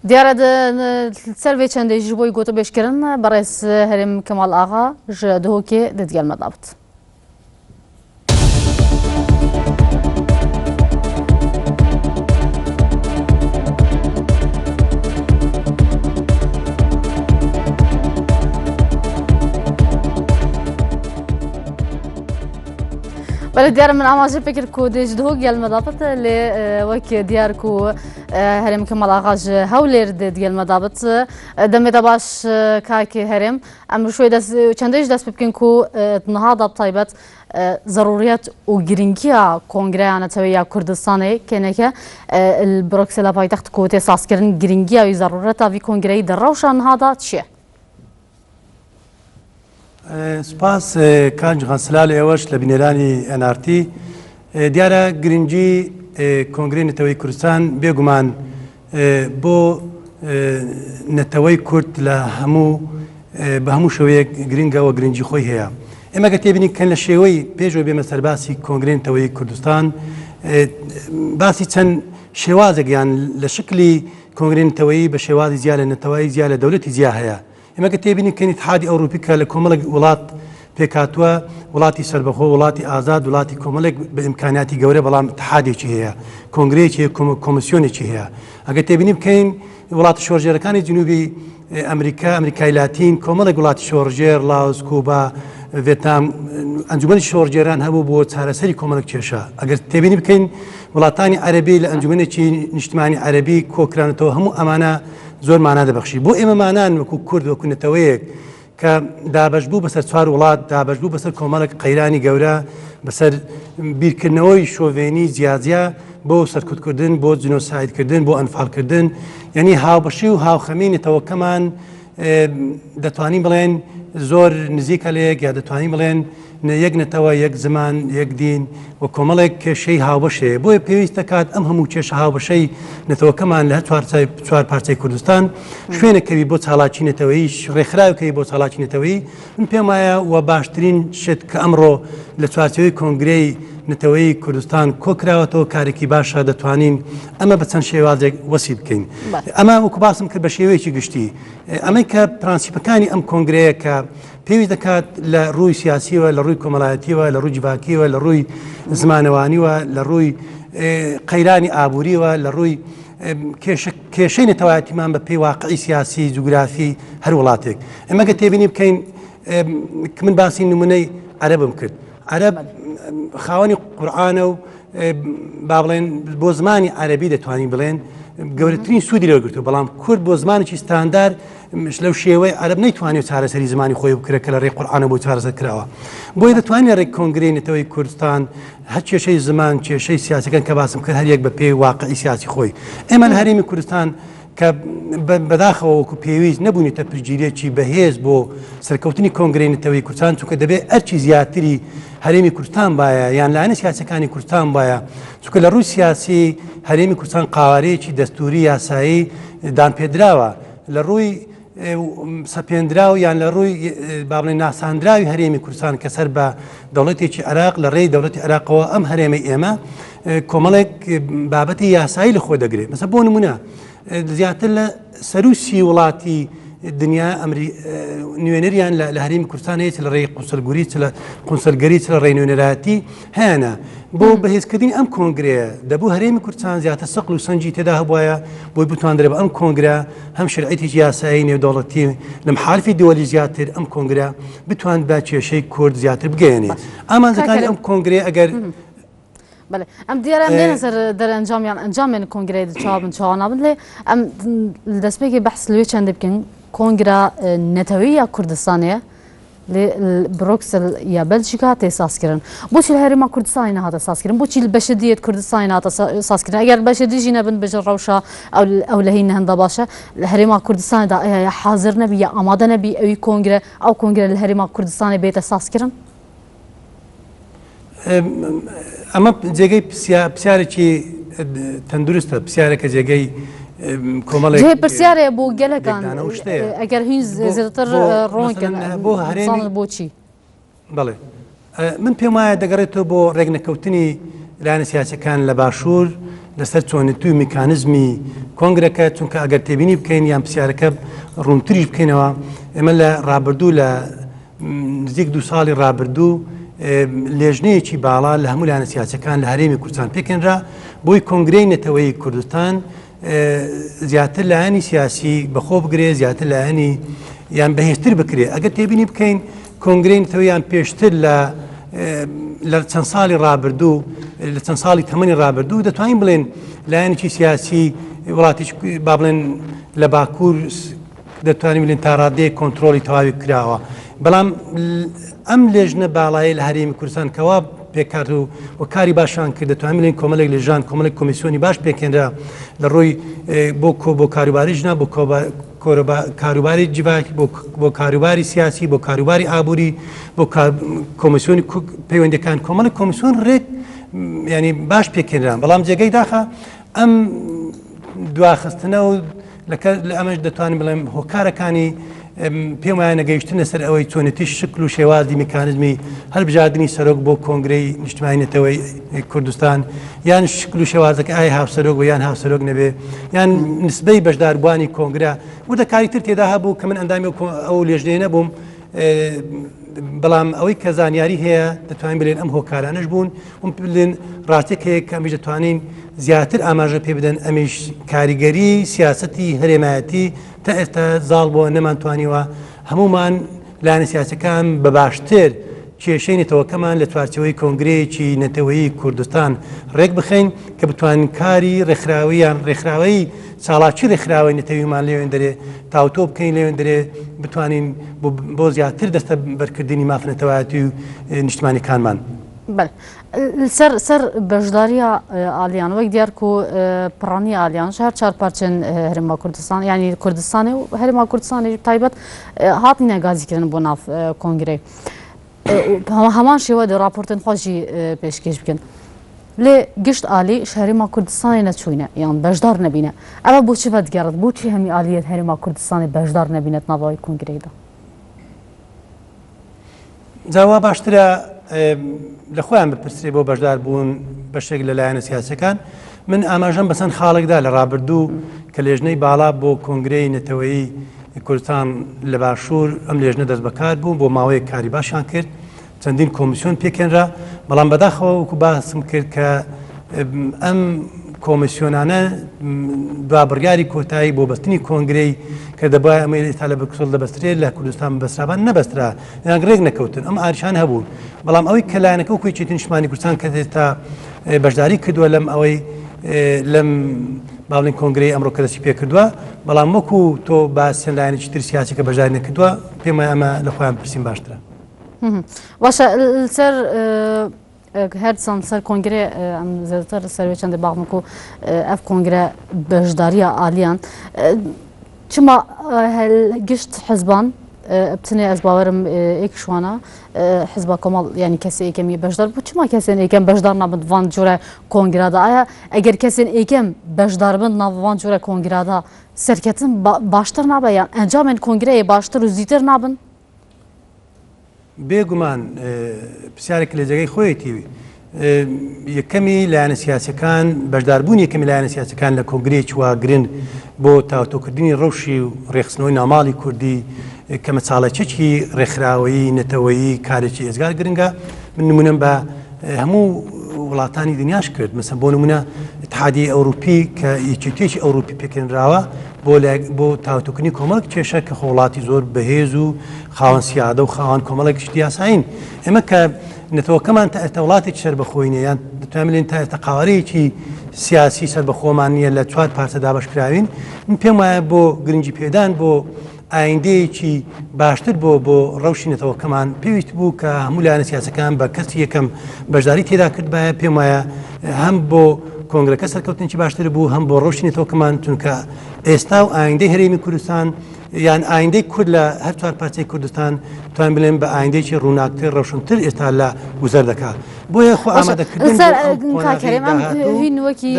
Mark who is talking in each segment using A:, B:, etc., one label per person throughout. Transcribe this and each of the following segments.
A: دیارە سەرێ چەندێژی بۆی گۆتە بێشکردن بەڕێز هەرێم کەماڵ ئاغا ژ دهۆکێ دەتگەلمەدابت. بله دیار من آماده فکر کودش دهو گل مدابط لی وکی دیار کو هرم کمال آغاز هولر دیگل مدابط دم دباش کاکی هرم امر شوی دست چندش دست بکن کو نهاد طیبت ضروریات و گرینگیا کنگره آن توی کردستانه کنه که البروکسل پایتخت کوته ساس کردن گرینگیا و ضرورت آوی کنگره در روشن هذا چیه؟
B: سپاس کانج غسلال ایوش لبنیرانی انارتی دیاره گرینجی کنگره نتوی کردستان بیگمان بو نتوی کرد لهمو به همو شویه گرینگا و گرینجی خوی هیا اما که تبینی کن لشیوی پیجو بیم سر باسی کنگره نتوی کردستان باسی چند شوازه گیان لشکلی کنگره نتوی به شواز زیال نتوی زیال دولتی زیاه هیا اما که تبینی کنی اتحادی اروپی که لکمال ولات پیکاتوا ولاتی سربخو ولاتی آزاد ولاتی کمالک به امکاناتی جوره بلام اتحادی چیه کنگره چیه کمیسیونی چیه اگر تبینی کن ولات شورجر کانی جنوبی امریکای لاتین کمالک ولات شورجر لاوس کوبا ویتنام انجمن شورجران هبو بود سراسری کمالک چیشه اگر تبینی کن ولاتانی عربی لانجمن چی اجتماعی عربی کوکران تو همو امانه زور معنا دبخشی بو اما معنان وکو کرد وکو نتویک که دابش بو بسر چوار ولات دابش بو بسر کمالک قیرانی گوره بسر بیرکردنەوەی شۆڤێنی زیازیا بۆ سەرکوتکردن بۆ جنۆسایدکردن بۆ ئەنفاڵکردن یعنی هاوبەشی و هاوخەمی نەتەوەکەمان دەتوانین بڵێن زۆر نزیکە لەیەک یا دەتوانین بڵێن یەک نەتەوە یەک زمان یەک دین و کۆمەڵێک کێشەی هاوبەشەیە بۆیە پێویست دەکات ئەم هەموو کێشە هاوبەشەی نەتەوەکەمان لە چوار پارچەی کوردستان شوێنەکەوی بۆ چالاکی نەتەوەیی ڕێکخراوەکەوی بۆ چالاکی نەتەوەیی من پێم وایە و باشترین شت کە ئەمڕۆ لە چوارچەوەی کۆنگرەی نەتەوەی کوردستان کۆکراوەتەوە کارێکی باشە دەتوانین ئەمە بە چەند شێوازێک وەسی بکەین ئەمە وەکو باسم کرد بە شێوەیەکی گشتی ئەمەی کە پرانسیپەکانی ئەم کۆنگرەیە کە پێویست دەکات لە ڕووی سیاسیوە لە ڕووی کۆمەڵایەتیوە لە ڕووی جیواکیوە لە ڕووی زمانەوانیوە لە ڕووی قەیرانی ئابووریوە لە ڕووی کێشەی نەتەوایەتیمان بە پێی واقعی سیاسی جوگرافی هەر وڵاتێک ئەمە کە تێبینی بکەین من باسی نمونەی عەرەبم کرد عەرەب خاوەنی قورئانە و با بڵێن بۆ زمانی عەرەبی دەتوانین بڵێن گەورەترین سوودی لەوە گرتووە بەڵام کورد بۆ زمانێکی ستاندار لەو شێوەی عەرەب نەیتوانێت چارەسەری زمانی خۆی بکرێت کە لە ڕێی قورئانە بۆ چارەسەر کراوە بۆیە دەتوانین لە ڕێی کۆنگرەی نەتەوەی کوردستان هەر کێشەی زمان کێشەی سیاسیەکان کە باسم کرد هەر یەک بە پێی واقعی سیاسی خۆی ئێمە لە هەرێمی کوردستان کە بەداخەوە وەکو پێویست نەبوونیتە پشگیرێکی بەهێز بۆ سەرکەوتنی کۆنگرەی نەتەوەی کوردستان چونکە دەبێت ئەرچی زیاتری هەرێمی کوردستان باە یان لایەنە سیاسەکانی کوردستان باە چونکە لە ڕووی سیاسی هەرێمی کوردستان قاوارەیەکی دەستوری یاسایی دانپێدراوە لە ڕووی سەپێنراو یان لە ڕووی با بڵێن ناساندراوی هەرێمی کوردستان کە سەر بە دەوڵەتێکی عێراق لە ڕێی دەوڵەتی عێراقەوە ئەم هەرێمەی ئێمە کۆمەڵێک بابەتی یاسایی لە خۆ دەگرێت مەسە بۆ نمونە زیاتر لە سەروسی وڵاتی دنیا نوێنەریان لە هەرێمی کوردستان هەیە لە ڕێی قونسەلگەری لە ڕێی نوێنەراتی هیانە بۆ بەهێزکردنی ئەم کۆنگرەیە دەبوو هەرێمی کوردستان زیاتر سەقل و سەنجی تێدا هەبوایە بۆی بتوانرێت بە ئەم کۆنگرە هەم شرعەتێکی یاسایی نێودەوڵەتی لە محالفی دووەلی زیاتر ئەم کۆنگرە بتوان بە کێشەی کورد زیاتر بگەێنێت ئامانجەکانی ئەم کۆنگرێ ئەگەر
A: بله ام دیاره ام دیگر سر در انجام من کنگره چهار من چهار نبود لی ام دست به که بحث لوی چند بکن کنگره نتوی کردستانیه لی بروکسل یا بلژیکا تأسیس کردن بوچی الهرم کردستانی نه تأسیس کردن بوچی البشریت کردستانی نه تأسیس کردن اگر بشری جینا بند بجر روشا او لهین هندا باشه الهرم کردستانی دا یا حاضر نبی یا آماده نبی اوی کنگره او کنگره الهرم کردستانی بیت تأسیس کردن
B: ئەمە جێگەی پرسیارێکی تەندروستە پرسیارێکە جێگەی کۆمەڵێک
A: پرسیارێ بۆ گەلەکان ئەگەر هیچ زیاتر ڕۆنکەن
B: بۆ هەرێمی
A: بۆچی
B: بەڵێ من پێم وایە دەگەڕێتەوە بۆ ڕێگنەکەوتنی لایەنە سیاسیەکان لە باشوور لەسەر چۆنیتوی میکانزمی کۆنگرەکە چونکە ئەگەر تێبینی بکەین یان پرسیارەکە ڕوونتریش بکەینەوە ئێمە لە ڕابردوو لە نزیک 2 ساڵی ڕابردوو لێژنەیەکی باڵا لە هەموو لایەنە سیاسیەکان لە هەرێمی کوردستان پێکەنرا بۆی کۆنگرەی نەتەوەی کوردستان زیاتر لایەنی سیاسی بەخۆ بگرێ زیاتر لایەنی یان بەهێزتر بکرێ ئەگەر تێبینی بکەین کۆنگرەی نەتەوەیان پێشتر لە چەند ساڵی ڕابردوو لە چەند ساڵی تەمەنی ڕابردوو دەتوانین بڵێن لایەنێکی سیاسی وڵاتیش با بڵێن لە باکوور دەتوانین بڵێن تا ڕادەیە کۆنتترۆلی تەواوی کراوە بەڵام ئەم لێژنە باڵایی لە هەرێمی کوردستان کەوا پێکات و کاری باشان کرد دەتوانین بڵێن کۆمەڵێک لێژان کۆمەڵێک کۆمیسیۆنی باش پێکێنرا لە ڕۆی بۆ کاروباری ژنا بۆ کاروباری جیواکی بۆ کاروباری سیاسی بۆ کاروباری ئابووری بۆ کۆمیسیۆنی پەیوەندەکان کۆمەڵێک کۆمیسیۆن ڕێک ینی باش پێکێنران بەڵام جێگەی داخە ئەم دواخستنە و لە ئەمەش دەتوانین بڵێم هۆکارەکانی پێم وایە نەگەیشتنە سەر ئەوەی چۆنێتی شکل و شێوازی میکانزمی هەڵبژاردننی سەرۆک بۆ کۆنگرەی نیشتیمانی نەتەوەی کوردستان یان شکل و شێوازەکە ئایا هاوسەرۆک و یان هاوسەرۆک نەبێ یان نسبەی بەشداربوانی کۆنگرا وردە کاری تر تێدا هەبوو کە من ئەندامی ئەو لێژنەیە نەبووم بەڵام ئەوەی کە زانیاری هەیە دەتوانین بڵێن ئەم هۆکارانەش بوون بڵێن ڕاستێک هەیە کە ئەمیش دەتوانین زیاتر ئاماژە پێ بدەن ئەمیش کاریگەری سیاسەتی هەرێمایەتی تا ئێستا زاڵ بۆ نەمانتوانیوە هەمومان لایەنە سیاسەکان بە باشتر کێشەی نەتەوەکەمان لە چوارچەوەی کۆنگرەیەکی نەتەوەیی کوردستان ڕێک بخەین کە بتوانین کاری ڕێکخراویان ڕێکخراوەی ساڵاتی ڕێکخراوەی نەتەویمان لێوێن دەرێ تاوتۆ بکەین لێوێن دەرێ بتوانین بۆ زیاتر دەستە بەرکردنی مافنەتەوایەتی و نیشتمانیەکانمان.
A: سەر بەشداریە ئالیان وەک دیار و پڕانی ئالیان هەر چار پارچەن هەرێما کوردستان ینی کوردستانی و هەرێما کوردستانی تایبەت هاتنە گازیکردن بۆ ناو کۆنگرەی هەمان شێوە دە راپۆرتن خۆشی پێشکەش بکەن لێ گشت ئالی هەرێما کوردستانی نەچوینە یان بەشدار نەبینە ئەوە بۆچی بەدگەڕێت بۆچی هەمی ئالیەت هەرێما کوردستانی بەشدار نەبینێت ناوەوەی کۆنگرەیدا
B: جاوا باشترە لە خۆیان بپرسێ بۆ بەشدار بوون بەشێک لە لایەنە سیاسەکان من ئاماژەم بەسەند خاڵێکدا لە ڕابردوو کە لێژنەی باڵا بۆ کۆنگرەی نەتەوەیی کوردستان لە باشوور ئەم لێژنە دەست بەکار بوو بۆ ماوەیە کاری باشان کرد چەندین کۆمیسیۆن پێکێنرا بەڵام بەداخەوە وەکو باسم کرد کە ئەم کۆمیسیۆنانە دوابڕیاری کۆتایی بۆ بەستنی کۆنگرەی کە دەبای ئەمە ئێستا لە بەکسۆل دەبەسترێت لە کوردستان بەسترابان نەبەسترا یان ڕێک نەکەوتن ئەم ئاریشان هەبوون بەڵام ئەوەی کە لایەنەکە وەکوی چێتی نیشتیمانی کوردستان کە ئێستا بەشداری کردووە لەم ئەوەی لەم باڵین کۆنگرەی ئەمڕۆ کە دەستی پێ کردووە بەڵام وەکو تۆ باسیێن لایەنێکی تر سیاسی کە بەشداری نەکردووە پێم وایە ئەمە لە خۆیان پرسیین باشترە.
A: باشە سەر هەرچەند سەر کۆنگرێ ئەم زیاتر سەروێ چەندە باڵم و ئەف کۆنگرە بەشداریە ئالیان چما گشت حزبان بتنێ ئەس باوەرم ئێک شوانە حزبا کۆمەڵ ینی کەسی ئێکەمی بەشدار بوو چما کەسێن ئێکەم بەشدار نابن وان جۆرە کۆنگرادا ئایا ئەگەر کەسێن ئێکەم بەشدار بن ناوان جۆرە کۆنگرادا سەرکەتن باشتر نابە یان ئەنجامێن کۆنگرەیە باشتر و زیاتر نابن
B: بێگومان پرسیارێک لە جێگەی خۆیەتی یەکەمی لایەنە سیاسەکان بەشداربوون یەکەمی لایەنە سیاسەکان لە کۆنگرەیەکی وا گرنگ بۆ تاوتۆکردنی ڕەوشی و ڕێخستنەوەی ناماڵی کوردی کە مەچاڵەچێکی ڕێکخراوەیی نەتەوەیی کارێکی ئێزگار گرنگە من نمونەم بە هەموو وڵاتانی دنیاش کرد مەسەن بۆ نمونە اتحادیە ئەوروپی کە یەکێتیەکی ئەوروپی پێکێنراوە بۆ تاوتۆکردنی کۆمەڵێک کێشە کە وڵاتی زۆر بەهێز و خاوەن سیادە و خاوەن کۆمەڵێک شتی یاساین ئێمە کە نەتەوەکەمان تا ئێستا وڵاتێکی سەربەخۆینە یان دەتوانین بڵێن تا ئێستا قاوەرەیەکی سیاسی سەربەخۆمان نییە لە 4 پارچە دابەشکراوین من پێم وایە بۆ گرنگی پێدان بۆ ئایندەیەکی باشتر بۆ ڕەوشی نەتەوەکەمان پێویست بوو کە هەموو لایەنە سیاسەکان بە کەسی یەکەم بەشداری تێدا کرد بایە پێم وایە هەم بۆ کۆنگرەکە سەرکەوتنی باشتر بوو هەم بۆ ڕەوشی نەتەوەکەمان چونکە ئێستا و ئایندەی هەرێمی کوردستان یان ئایندەی کورد لە هەر چوار پارچەی کوردستان توان بڵێن بە ئایندەیەکی ڕووناکتر ڕەوشنتر ئێستا لە گوزەر دەکات بۆیە خۆ ئامادەکردن
A: کاکەرێم ئەم هین وەکی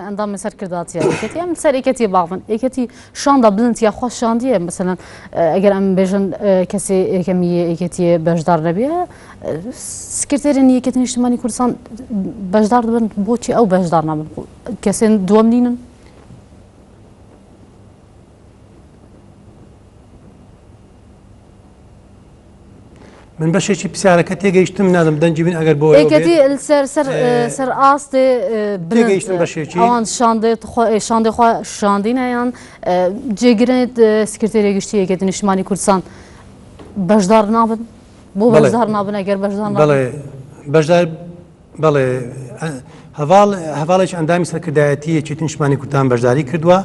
A: ئەندام سەر کرداتی یەکەتی ئەم سەر ئێکەتی باڵن ئێکەتی شاندا بلند یا خۆ شاندیە مثلەن ئەگەر ئەم بێژن کەسێ یەکەمی ئێکەتی بەشدار نەبێ سکرتێرن یەکەتی نیشتیمانی کوردستان بەشدار دەبن بۆچی ئەو بەشدار نابن کەسێن دووەم نینن
B: من بەشێکی پرسیارەکە تێگەیشتم نادەم دەنجی بین ئەگەر بۆ
A: ئێکەتی سەر ئاستێ
B: تێگەیشتم بەشێکی
A: ئەوان شاندینەیان جێگرێت سکرتێری گشتی یەکەتی نیشتیمانی کوردستان بەشدار نابن بۆ بەشدار نابن ئەگەر بەشدار
B: بەشدار بەڵێ هەواڵێکی ئەندامی سەرکردایەتی یەکێتی نیشتیمانی کوردستان بەشداری کردووە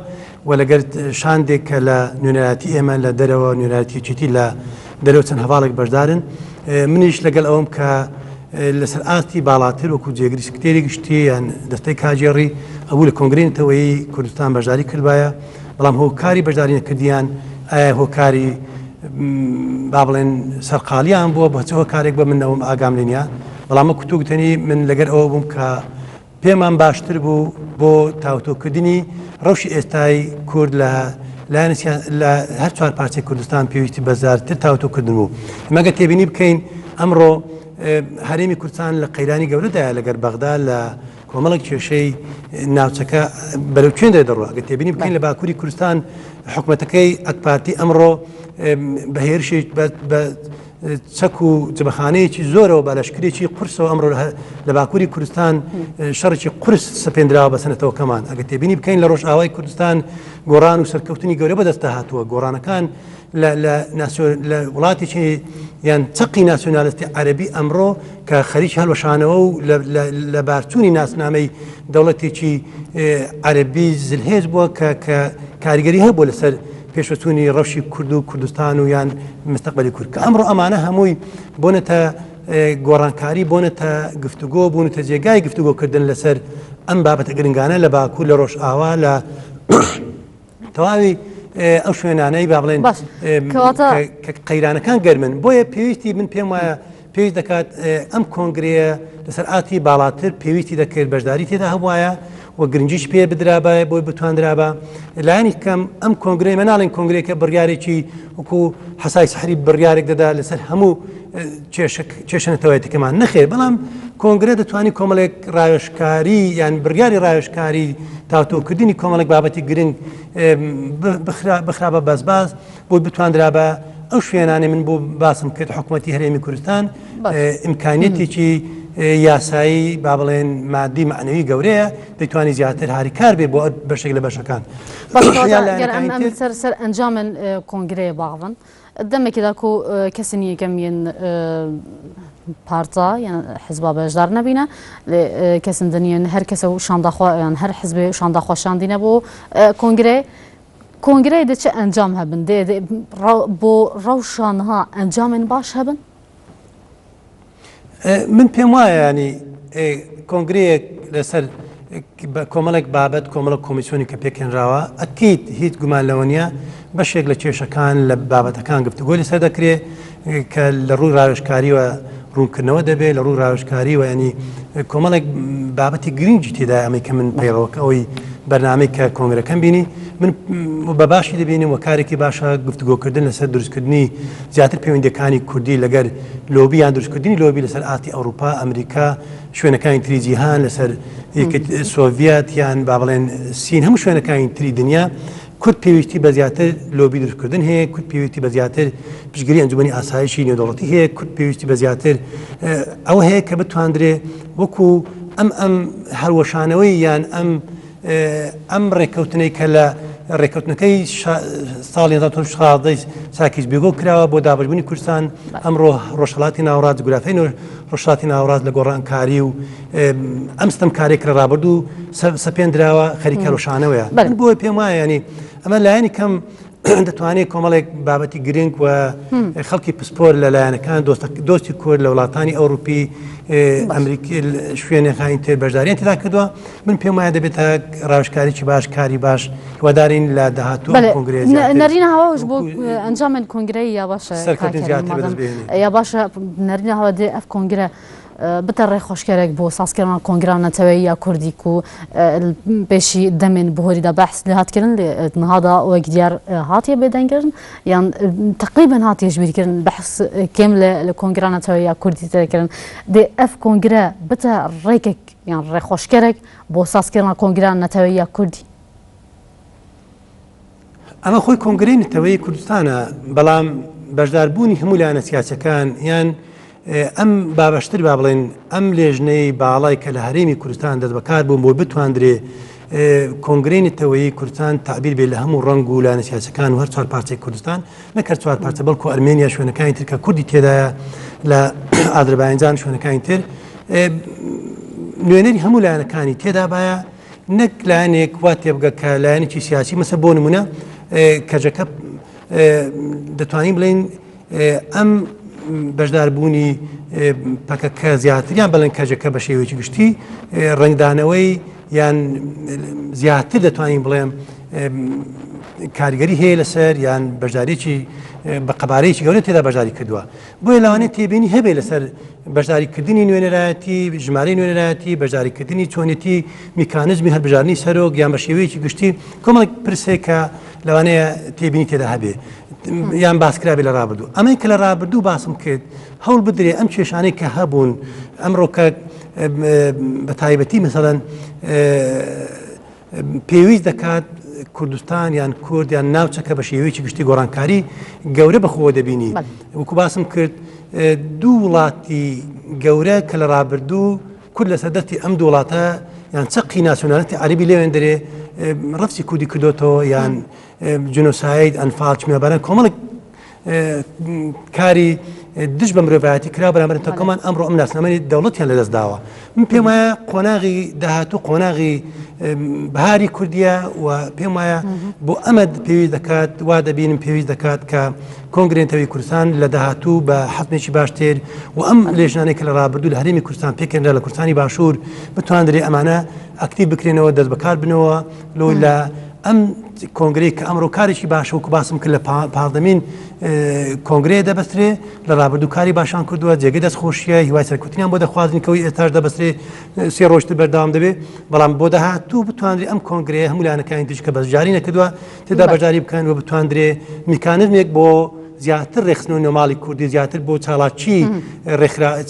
B: و لەگەر شاندێک کە لە نوێنەراتی ئێمە لە دەرەوە نوێنەراتیەکێتی لە دەرەوە چەند هەواڵێک بەشدارن منیش لەگەڵ ئەوم کە لەسەر ئاستی باڵاتر وەکو جێگری سکرتێری گشتی یان دەستەی کاژێڕی ئەوە لە کۆنگرێنەوەی کوردستان بەشداری کردوایە بەڵام هۆکاری بەشداری نەکردیان ئایا هۆکاری با بڵێن سەرقالیان بووە بە هۆکارێک بە من ئەوم ئاگام لێنە بەڵام کوتوگوتنی من لەگەر ئەوە بووم کە پێمان باشتر بوو بۆ تاوتۆکردنی ڕەوشی ئێستای کورد لە لە هەر چوار پارچەی کوردستان پێویستی بەزارتر تاوتۆکردن بوو مەگە تێبینی بکەین ئەمڕۆ هەرێمی کوردستان لە قەیرانی گەورەدایە لەگەر بەغدا لە کۆمەڵێک کێشەی ناوچەکە بەرەو کوێن دەڕوە ئەگە تێبینی بکەین لە باکووری کوردستان حکوومەتەکەی ئەکپارتی ئەمڕۆ بە هێرشی چەک و جبەخانەیەکی زۆرەوە بالەشکرێکی قورسەوە ئەمڕۆ لە باکووری کوردستان شەڕێکی قورس سەپێنراوە بە سەنەتەوەکەمان ئەگە تێبینی بکەین لە ڕۆژئاوای کوردستان گۆڕان و سەرکەوتنی گەورە بەدەستە هاتووە گۆڕانەکان لە وڵاتێکی یان چەقی ناسیۆنالیستی عەرەبی ئەمڕۆ کە خەریکی هەڵوەشانەوە و لە بارچوونی ناسنامەی دەوڵەتێکی عەرەبی زلهێز بووە کە کاریگەری هەبووە لەسەر پێشوەچوونی ڕەوشی کورد و کوردستان و یان مستەقبەلی کورد کە ئەمڕۆ ئەمانە هەمووی بۆنەتە گۆڕانکاری بۆنەتە گفتوگۆ بوونەتە جێگای گفتوگۆکردن لەسەر ئەم بابەتە گرنگانە لە باکوور لە ڕۆژئاوا لە تەواوی ئەو شوێنانەی با بڵێن قەیرانەکان گەرمن بۆیە پێویستی من پێم وایە پێویست دەکات ئەم کۆنگرەیە لەسەر ئاتی باڵاتر پێویستی دەکرد بەشداری تێدا هەبوایە و گرنجیش پێ بدرابە بۆی بتواندرابە لایانی کەم ئەم کۆنگرەی مناڵین کۆنگرێکە بڕیارێکی وەکو حەسای سەحری بڕیارێک دەدا لەسەر هەموو کێشەنەتەوەیەتەکەمان نەخێر بەڵام کۆنگرە دەتوانانی کۆمەڵێک ڕاوێژکاری یان بڕیاری ڕاوێژکاری تاوتۆکردنی کۆمەڵێک بابەتی گرنگ بخرابە بەزباز بۆی بتواندرابە ئەو شوێنانی من بۆ باسم کرد حکوومەتی هەرێمی کوردستان ئیمکانیەتێکی یاسایی با بڵێن مادی معنەوی گەورەیە دەیتوانی زیاتر هاریکار بێ بۆ بەشێک لە بەشەکان
A: سەر ئەنجامن کۆنگرەیە باڵن دەمێکیدا و کەسنی یەکەمیان پارتا یان حزبا بەشدار نەبینە کەسن دنیان هەر کەسە و شانداخوایان هەر حزبێ شانداخوا شاندینە بۆ کۆنگرەی دەچە ئەنجام هەبن بۆ ڕەوشانها ئەنجامن باش هەبن
B: من پێم وایە ینی کۆنگرەیەک لەسەر کۆمەڵێک بابەت کۆمەڵک کۆمیسیۆنی کە پێکێنراوە ئەکیت هیچ گومان لەوە نیە بەشێک لە کێشەکان لە بابەتەکان گفتوگۆی لەسەر دەکرێت کە لە ڕووی ڕاوێژکاریوە ڕوونکردنەوە دەبێت لە ڕووی ڕاوێژکاریوە ینی کۆمەڵێک بابەتی گرنگی تێدا ئەمەی کە من پەیڕەوەکە ئەوەی بەرنامەی کە کۆنگرەکەم بینی من بە باشی دەبینیم و کارێکی باشە گفتوگۆکردن لەسەر دروستکردنی زیاتر پەیوەندیەکانی کوردی لەگەر لۆبی یان دروستکردنی لۆبی لەسەر ئاتی ئەوروپا ئەمریکا شوێنەکانی تری جیهان لەسەر سۆڤیەت یان با بڵێن سین هەموو شوێنەکانی تری دنیا کورد پێویستی بە زیاتر لۆبی دروستکردن هەیە کورد پێویستی بە زیاتر پشتگیری ئەنجومەنی ئاسایشی نێودەوڵەتی هەیە کورد پێویستی بە زیاتر ئەوە هەیە کە بتواندرێ وەکو ئەم هەڵوەشانەوەی یان ئەم ڕێککەوتنەی کە لە ڕێککەوتنەکەی ساڵی 1970 ساکیش بێگۆ کراوە بۆ دابشبوونی کوردستان ئەمڕۆ ڕۆژهەڵاتی ناوەڕاست جوگرافیای ڕۆژهەڵاتی ناوەڕاست لە گۆڕانکاری و ئەم ستەمکارێک لە ڕابرد و سەپێنراوە خەریکە ڕۆژانەوەیە بۆی پێم وایە ینی ئەمە لایەنی کەم دەتوانێت کۆمەڵێک بابەتی گرنگ و خەڵکی پسپۆر لەلایەنەکان دۆستی کورد لە وڵاتانی ئەوروپی ئەمریکی شوێنێکانی تر بەشداریان تێدا کردووە من پێم وایە دەبێتە ڕاوشکاریی باش کاری باش وادارین لە داهاتوو کۆنگرێ
A: نەرینە هەواش بۆ ئەنجامێن کۆنگرەی یا باشە یا باشە نەرینە هەوا دێ ئەف کۆنگرە بتە ڕێخۆشکارێک بۆ سازکردن کۆنگران نەتەوەیی یا کوردیک و پێشی دەمێن بەهۆریدا بەحث لە هاتکردن لێ نهادا وەک دیار هاتیە بێدەنگردن یان تقریبا هاتیەش بیرکردن بەحث کێم لە کۆنگران نەتەوەیی یا کوردی تێکردن دێ ئەف کۆنگرە بتە ڕێکێک یان ڕێخۆشکارێک بۆ سازکردن کۆنگران نەتەوەیی یا کوردی
B: ئەمە خۆی کۆنگرەی نەتەوەیی کوردستانە بەڵام بەشداربوونی هەموو لایەنە سیاسەکان یان ئەم بابەشتر با بڵێن ئەم لێژنەی باڵای کە لە هەرێمی کوردستان دەست بەکار بوون بۆ بتواندرێ کۆنگرەی نەتەوەیی کوردستان تعبیر بێت لە هەموو ڕەنگ و لایەنە سیاسەکان و هەر چوار پارچەی کوردستان نەکرد چوار پارچە بەڵکو ئەرمێنیا شوێنەکانی تر کە کوردی تێدایە لە ئازەربایجان شوێنەکانی تر نوێنەری هەموو لایەنەکانی تێدا باە نەک لایەنێک وا تێبگە کە لایەنێکی سیاسی مەسە بۆ نمونە کەجەکە دەتوانین بڵێن ئەم بەشداربوونی پەکەکە زیاتریان بەڵێن کەجەکە بە شێوەیەکی گشتی ڕنگدانەوەی یان زیاتر دەتوانین بڵێم کاریگەری هەیە لەسەر یان بەشداریی بە قەبارەیەکی گەورە تێدا بەشداری کردووە بۆیە لەوانێت تێبینی هەبێ لەسەر بەشداریکردنی نوێنەرایەتی ژمارەی نوێنەرایەتی بەشداریکردنی چۆنێتی میکانزمی هەڵبژارنی سەرۆک یان بە شێوەیەکی گشتی کۆمەڵێک پرسێکە لەوانەیە تێبینی تێدا هەبێ یان باسکرابی لە ڕابردوو ئەمەی کە لە ڕابردوو باسم کرد هەوڵ بدرێ ئەم کێشانەی کە هەبوون ئەمڕۆکە بە تایبەتی مەسەڵەن پێویست دەکات کوردستان یان کورد یان ناوچەکە بە شێوەیەکی گشتی گۆڕانکاری گەورە بەخۆوە دەبینی وەکو باسم کرد دوو وڵاتی گەورە کە لە ڕابردوو کورد لە سەردەستی ئەم دوو وڵاتە یان چەقی ناسیۆنالیتی عەرەبی لێوێن دەرێ ڕەفسی کوردی کردوتەوە یان جنۆساید ئەنفاڵ چمێبەران کۆمەڵێک کاری دش بە مرۆڤایەتی کرا بەرامبەر تەکەمان ئەمڕۆ ئەم ناسنامەی دەوڵەتیان لەدەست داوە من پێم وایە قۆناغی داهاتوو قۆناغی بەهاری کوردیە و پێم وایە بۆ ئەمە پێویست دەکات وا دەبینم پێویست دەکات کە کۆنگرێ نەتەوەیی کوردستان لە داهاتوو بە حەزمێکی باشتر و ئەم لێژنانەی کە لە ڕابردوو لە هەرێمی کوردستان پێکەنرا لە کوردستانی باشوور بتواندرێ ئەمانە ئەکتیو بکرێنەوە دەست بەکار بنەوە لۆی لە ئەم کۆنگرەی کە ئەمڕۆ کارێکی باشە وکو باسم کرد لە پاردەمین کۆنگرەیە دەبەسترێ لە ڕابردوو کاری باشان کردووە جێگەی دەستخۆشیە هیوای سەرکەوتنیان بۆ دەخوازنکەوەی ئێستاش دەبەسترێ سێ ڕۆژتر بەردەوام دەبێت بەڵام بۆ داهاتوو بتواندرێ ئەم کۆنگرەیە هەموو لایەنەکانی تریش کە بەشداری نەکردووە تێدا بەشداری بکەن و بتواندرێ میکانزمێک بۆ زیاتر ڕێخستنەوەی نۆماڵی کوردی زیاتر بۆ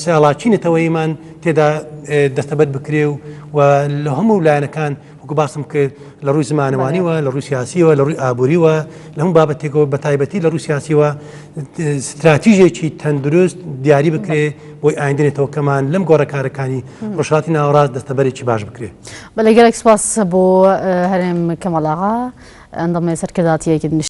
B: چاڵاچی نەتەوەیمان تێدا دەستەبەت بکرێ و لە هەموو لایەنەکان وەکو باسم کرد لە ڕووی زمانەوانیوە لە ڕووی سیاسیوە لە ڕووی ئابووریوە لە هەموو بابەتێکەوە بە تایبەتی لە ڕووی سیاسیوە استراتیژێکی تەندروست دیاری بکرێ بۆی ئایندێتەوەکەمان لەم گۆڕەکارەکانی ڕۆژهاتی ناوەڕاست دەستەبەرێکی باش بکرێ
A: بەڵێ گەلێک سپاس بۆ هەرێم کەمەڵاغا ئەندەمێ سەرکرداتیەکی